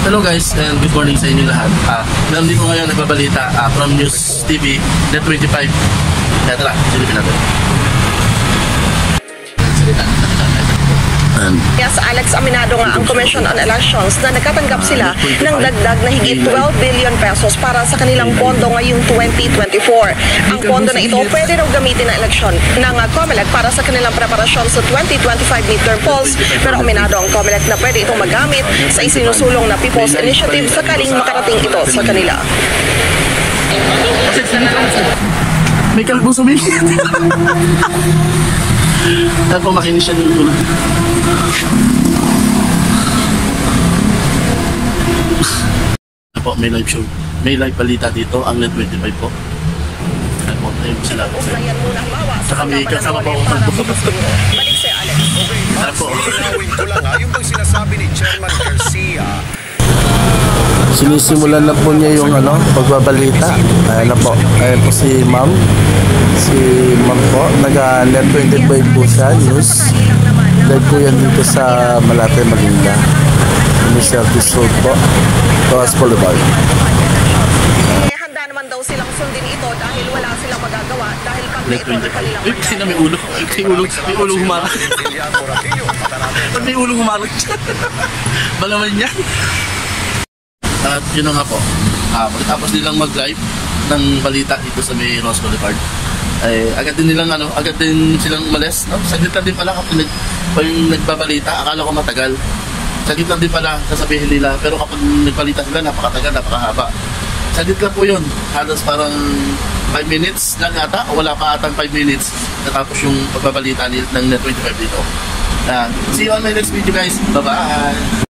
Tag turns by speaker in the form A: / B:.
A: Hello guys and good morning sa inyo lahat. Meron din ko ngayon nagbabalita from News TV Net 25. Kaya tara, silipin natin.
B: Yes, Alex, aminado nga ang Commission on Elections na nagkatanggap sila ng dagdag na higit 12 billion pesos para sa kanilang pondo ngayong 2024. Ang pondo na ito pwede raw gamitin na eleksyon ng COMELEC para sa kanilang preparasyon sa 2025 midterm polls, pero aminado ang COMELEC na pwede itong magamit sa isinusulong na People's Initiative sakaling makarating ito sa kanila.
A: May kalbo sa may ako makinis siya dito. Po, may live show. May live balita dito ang Net 25 po. Ako, ayun sila. Saka may kasama po akong magpapapasok.
B: Balik sa'yo, Alex.
A: Tara po.
C: Ilinawin ko lang yung bang sinasabi ni Chairman Garcia.
D: Sinisimulan na po niya yung pagbabalita. Ayan na po. Ayan po si Ma'am. Si Ma'am po. Nag-Net 25 po siya. News. Live po yan dito sa Malate, Manila. Initiative Road po. Toas Boulevard.
B: Handa naman daw silang sundin ito dahil wala silang magagawa dahil pag ito ng kanilang
A: Uy, kasi na may ulo. May ulong humarap. May ulong humarap. Balaman niya. At yun na nga po, pagkatapos nilang mag-live ng balita dito sa may Ross Boulevard, ay agad din silang umalis, no? Saglit lang din pala kapag nagbabalita, akala ko matagal. Saglit lang din pala sasabihin nila, pero kapag nagbalita sila, napakatagal, napakahaba. Saglit lang po yun, halos parang 5 minutes lang ata, o wala pa atang 5 minutes, natapos yung pagbabalita ng Net 25 dito. See you on my next video guys, bye bye!